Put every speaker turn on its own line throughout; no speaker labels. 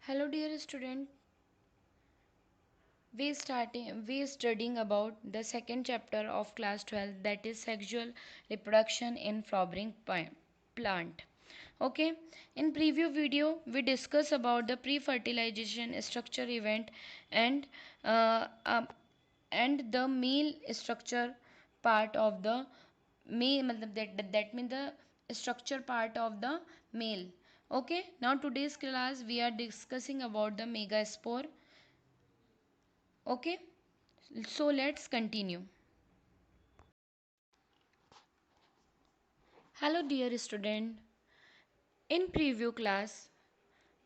Hello dear student, we studying about the second chapter of class 12, that is sexual reproduction in flowering plant. Okay, in preview video we discuss about the pre-fertilization structure event and uh, um, and the male structure part of the male that means the structure part of the male. Okay, now today's class we are discussing about the megaspore. Okay, so let's continue. Hello dear student, in preview class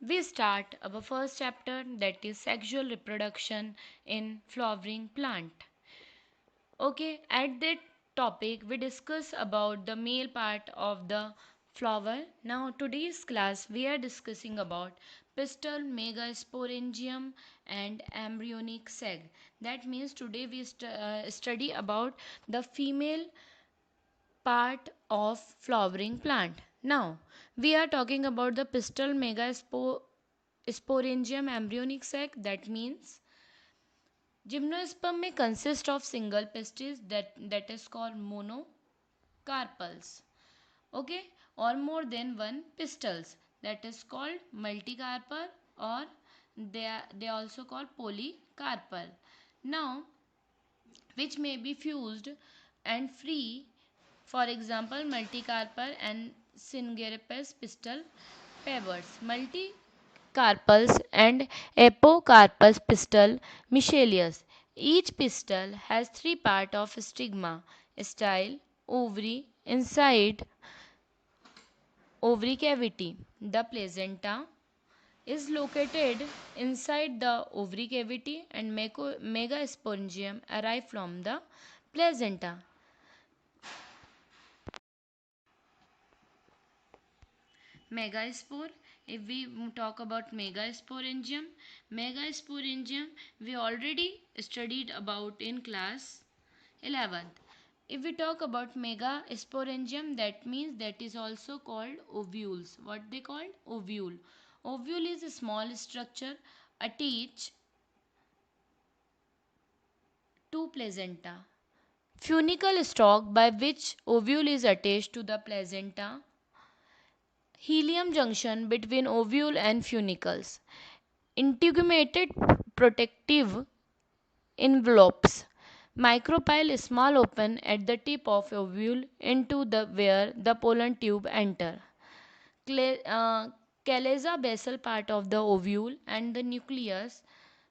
we start our first chapter, that is sexual reproduction in flowering plant. Okay, at that topic we discuss about the male part of the flower. Now today's class we are discussing about pistil, megasporangium and embryonic sac. That means today we study about the female part of flowering plant. Now, we are talking about the pistil megasporangium embryonic sac. That means gymnosperm may consist of single pistis that is called monocarpals. Okay, or more than one pistils that is called multicarpal, or they also called polycarpal. Now, which may be fused and free, for example multicarpal and syngeripes pistil pairs. Multicarpals and apocarpus pistil miscellaneous. Each pistil has three parts of stigma, style, ovary, inside ovary cavity. The placenta is located inside the ovary cavity and megasporangium arrive from the placenta. Megaspore, if we talk about megasporangium we already studied about in class 11th. If we talk about megasporangium, that means that is also called ovules. What they called? Ovule. Ovule is a small structure attached to placenta. Funicle stalk by which ovule is attached to the placenta. Helium junction between ovule and funicles. Integumented protective envelopes. Micropyle small open at the tip of ovule into the where the pollen tube enter. Chalaza basal part of the ovule and the nucleus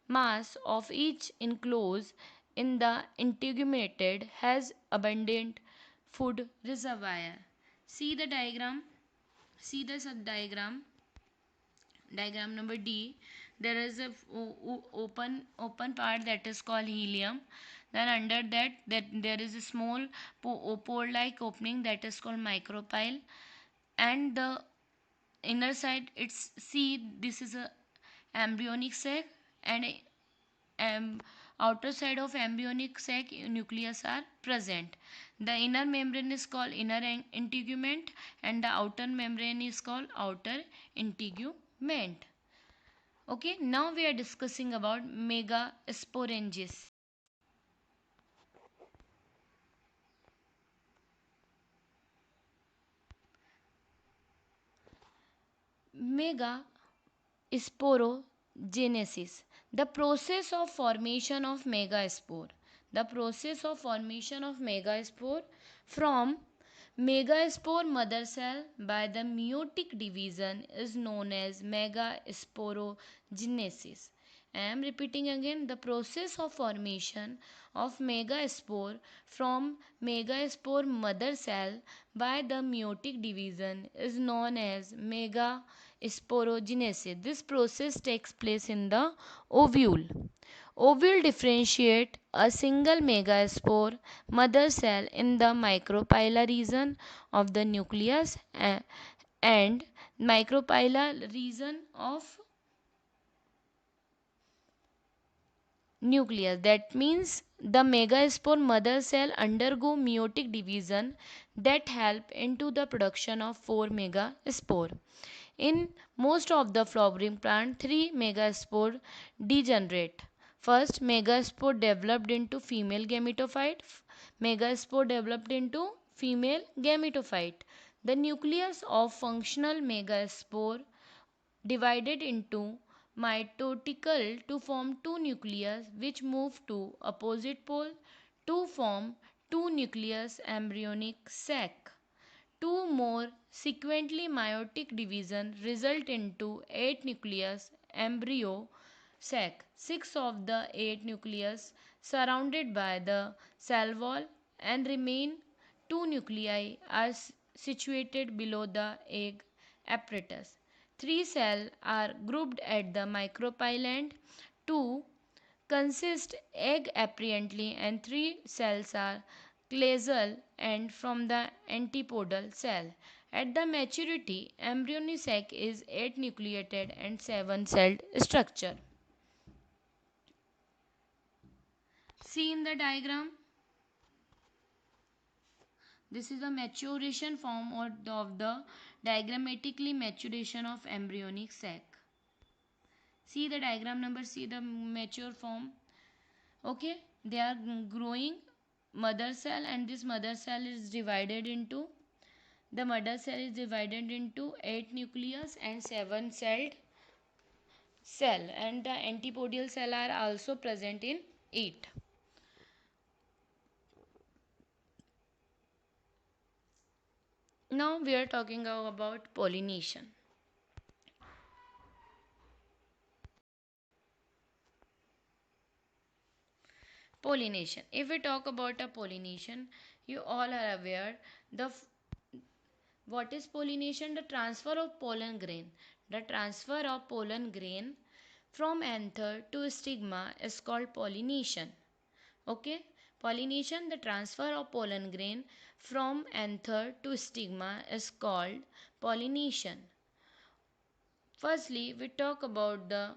mass of each enclosed in the integumented has abundant food reservoir. See the diagram. See the diagram number D. There is a open part that is called helium. Then under that there is a small pore like opening that is called micropyle, and the inner side it's see this is a embryonic sac, and um, outer side of embryonic sac nucleus are present. The inner membrane is called inner integument and the outer membrane is called outer integument. Okay, now we are discussing about megasporangies. Megasporogenesis, the process of formation of megaspore. The process of formation of megaspore from megaspore mother cell by the meiotic division is known as megasporogenesis. I am repeating again, the process of formation of megaspore from megaspore mother cell by the meiotic division is known as megasporogenesis. This process takes place in the ovule. Ovule differentiate a single megaspore mother cell in the micropylar region of the nucleus and micropylar region of nucleus. That means the megaspore mother cell undergo meiotic division that help into the production of 4 megaspore. In most of the flowering plant, 3 megaspore degenerate. First, megaspore developed into female gametophyte. Megaspore developed into female gametophyte. The nucleus of functional megaspore divided into mitotical to form two nucleus which move to opposite pole to form two nucleus embryonic sac. Two more sequentially meiotic division result into 8 nucleus embryo sac. 6 of the 8 nucleus surrounded by the cell wall and remain 2 nuclei are situated below the egg apparatus. 3 cells are grouped at the micropyle end. 2 consist egg apparently and 3 cells are causal and from the antipodal cell. At the maturity, embryonic sac is 8 nucleated and 7 celled structure. See in the diagram, this is the maturation form of the diagrammatically maturation of embryonic sac. See the diagram number, see the mature form. Okay, they are growing mother cell, and this mother cell is divided into, the mother cell is divided into 8 nucleus and 7 celled cell, and the antipodial cell are also present in 8. Now we are talking about pollination. Pollination. If we talk about a pollination, you all are aware the what is pollination? The transfer of pollen grain. The transfer of pollen grain from anther to stigma is called pollination. Okay, pollination, the transfer of pollen grain from anther to stigma is called pollination. Firstly, we talk about the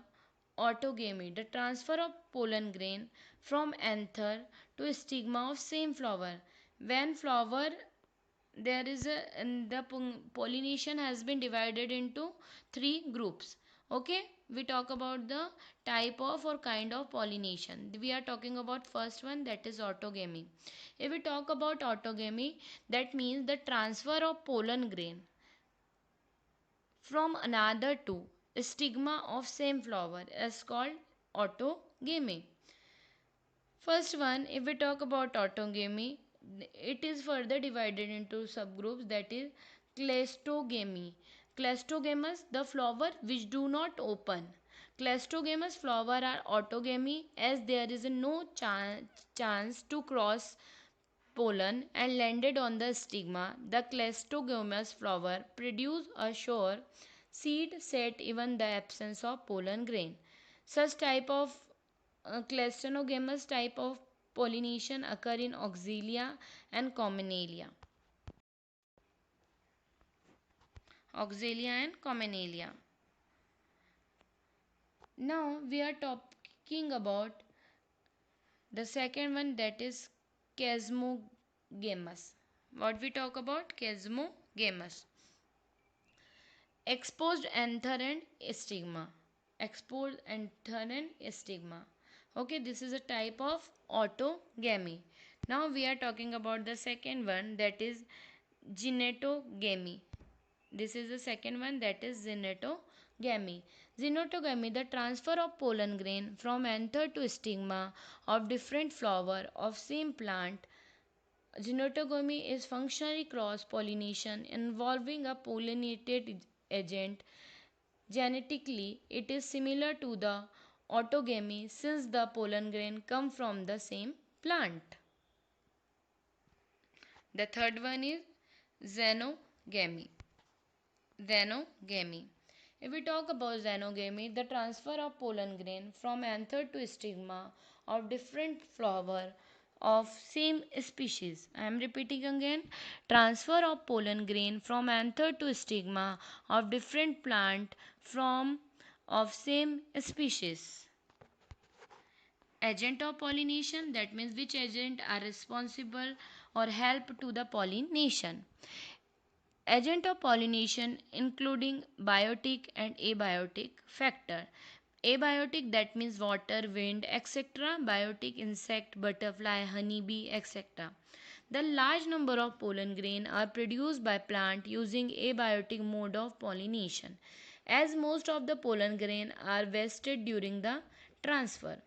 autogamy, the transfer of pollen grain from anther to stigma of same flower. When flower there is a, and the pollination has been divided into three groups. Okay, we talk about the type of or kind of pollination. We are talking about first one, that is autogamy. If we talk about autogamy, that means the transfer of pollen grain from another to stigma of same flower is called autogamy. First one, if we talk about autogamy, it is further divided into subgroups, that is clastogamy. Clastogamous, the flower which do not open. Clastogamous flower are autogamy as there is no chance to cross pollen and landed on the stigma. The clastogamous flower produce a sure seed set even the absence of pollen grain. Such type of clastogamous type of pollination occur in Auxilia and Commelia. Auxilia and Commelia. Now we are talking about the second one, that is Chasmogamous. What we talk about? Chasmogamous. Exposed anther and stigma. Exposed anther and stigma. Okay, this is a type of autogamy. Now we are talking about the second one, that is genetogamy. This is the second one, that is genetogamy. Genetogamy, the transfer of pollen grain from anther to stigma of different flower of same plant. Genetogamy is functionally cross pollination involving a pollinated agent. Genetically, it is similar to the autogamy since the pollen grain come from the same plant. The third one is xenogamy. Xenogamy. If we talk about xenogamy, the transfer of pollen grain from anther to stigma of different flower of same species. I am repeating again. Transfer of pollen grain from anther to stigma of different plant from of same species. Agent of pollination, that means which agent are responsible or help to the pollination. Agent of pollination including biotic and abiotic factor. Abiotic, that means water, wind, etc. Biotic, insect, butterfly, honeybee, etc. The large number of pollen grain are produced by plant using abiotic mode of pollination, as most of the pollen grain are wasted during the transfer.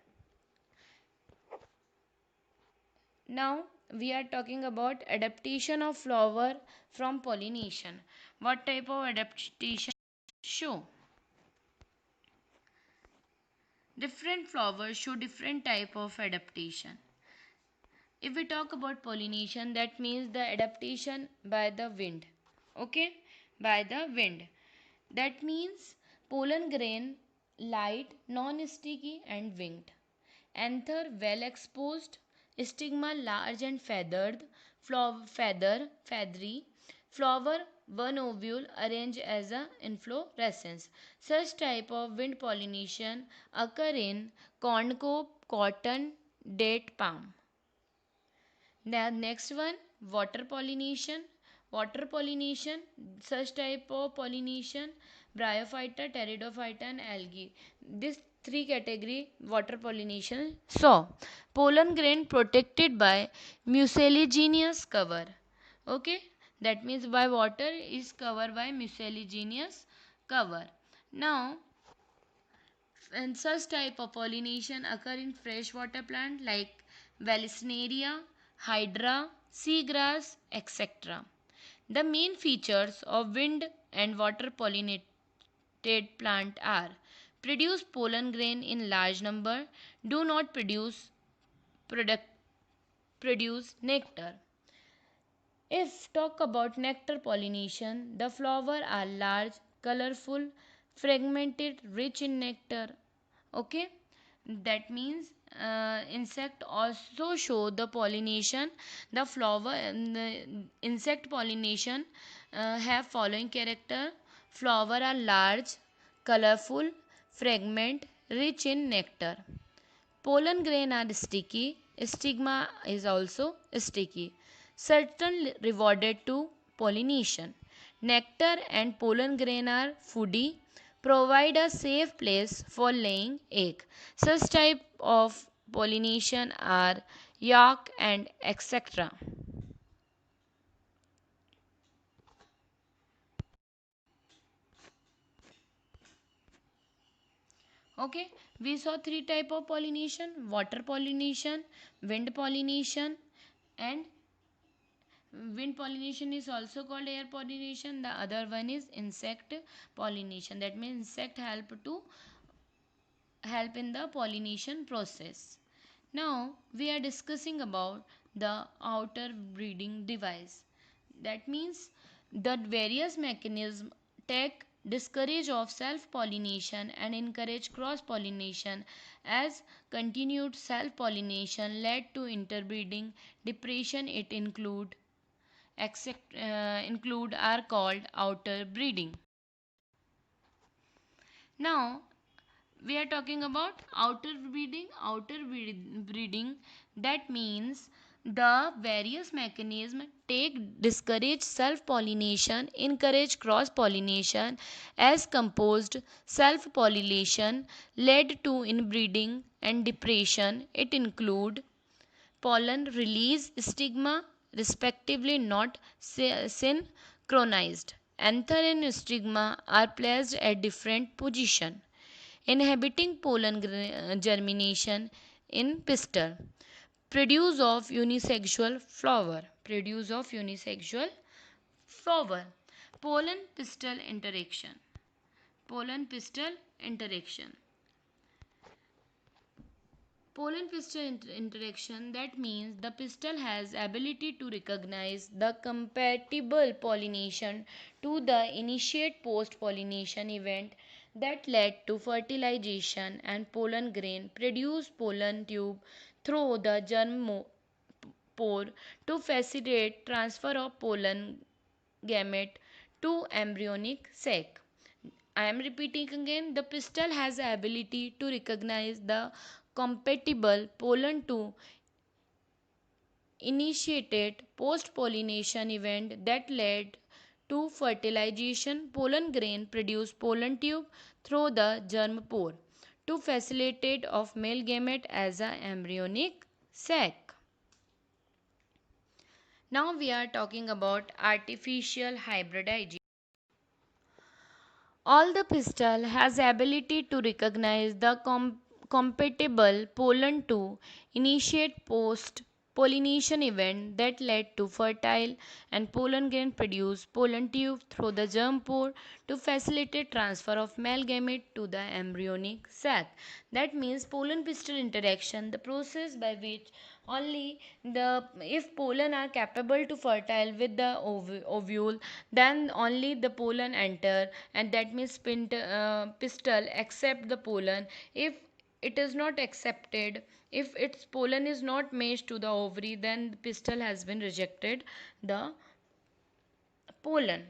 Now we are talking about adaptation of flower from pollination. What type of adaptation show? Different flowers show different type of adaptation. If we talk about pollination, that means the adaptation by the wind. Okay, by the wind. That means pollen grain light, non-sticky and winged. Anther well exposed, stigma large and feathered, feathery, flower one ovule arranged as a inflorescence. Such type of wind pollination occur in corncob, cotton, date palm. The next one, water pollination. Water pollination, such type of pollination, bryophyta, pteridophyta and algae. This three category water pollination. So, pollen grain protected by mucilaginous cover. Okay, that means by water is covered by mucilaginous cover. Now, and such type of pollination occur in freshwater plant like Vallisneria, Hydra, seagrass, etc. The main features of wind and water pollinated plant are produce pollen grain in large number, do not product, produce nectar. If talk about nectar pollination, the flowers are large, colorful, fragmented, rich in nectar. Okay, that means insect also show the pollination. The flower the insect pollination have following character. Flower are large, colorful, fragment, rich in nectar. Pollen grain are sticky. Stigma is also sticky. Certain rewarded to pollination. Nectar and pollen grain are foodie, provide a safe place for laying egg. Such type of pollination are yak and etc. Okay, we saw three type of pollination: water pollination, wind pollination, and wind pollination is also called air pollination. The other one is insect pollination. That means insect help in the pollination process. Now we are discussing about the outer breeding device. That means the various mechanisms take discourage of self pollination and encourage cross pollination, as continued self pollination led to interbreeding. Depression it include are called outer breeding. Now we are talking about outer breeding. Breeding, that means the various mechanism take discourage self pollination, encourage cross pollination, as composed self pollination led to inbreeding and depression. It include pollen release, stigma respectively not synchronized. Anther and stigma are placed at different position, inhibiting pollen germination in pistil. Produce of unisexual flower. Produce of unisexual flower. Pollen pistil interaction. Pollen pistil interaction. Pollen pistil interaction, that means the pistil has ability to recognize the compatible pollination to the initiate post pollination event that led to fertilization, and pollen grain produce pollen tube through the germ pore to facilitate transfer of pollen gamete to embryonic sac. I am repeating again, the pistil has the ability to recognize the compatible pollen to initiated post-pollination event that led to fertilization. Pollen grain produce pollen tube through the germ pore to facilitate of male gamete as a embryonic sac. Now we are talking about artificial hybridization. All the pistil has ability to recognize the compatible pollen to initiate post pollination event that led to fertile and pollen grain produce pollen tube through the germ pore to facilitate transfer of male gamete to the embryonic sac. That means pollen pistil interaction, the process by which only the if pollen are capable to fertile with the ovule, then only the pollen enter, and that means pistil accept the pollen. If it is not accepted, if its pollen is not matched to the ovary, then the pistil has been rejected the pollen.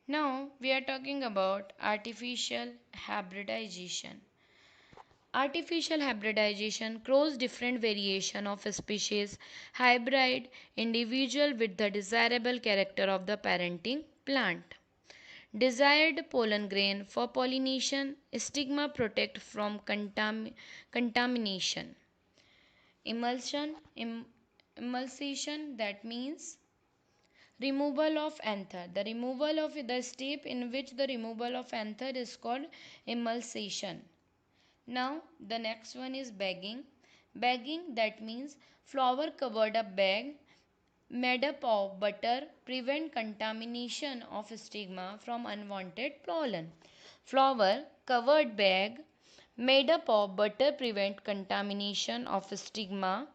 Now we are talking about artificial hybridization. Artificial hybridization cross different variation of a species hybrid individual with the desirable character of the parenting plant. Desired pollen grain for pollination, stigma protect from contamination. Emulsion, emulsion, that means removal of anther. The removal of the step in which the removal of anther is called emulsion. Now the next one is bagging. Bagging, that means flour covered up bag made up of butter prevent contamination of stigma from unwanted pollen. Flour covered bag made up of butter prevent contamination of stigma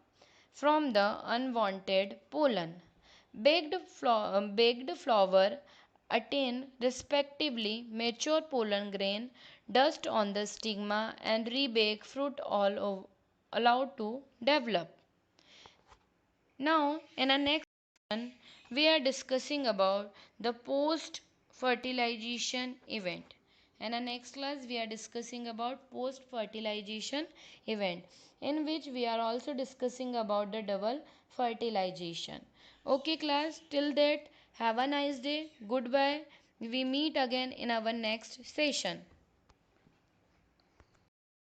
from the unwanted pollen. Baked flour attain respectively mature pollen grain, dust on the stigma, and rebake fruit all allowed to develop. Now, in our next one, we are discussing about the post fertilization event. In our next class, we are discussing about post fertilization event, in which we are also discussing about the double fertilization. Okay, class, till that, have a nice day. Goodbye. We meet again in our next session.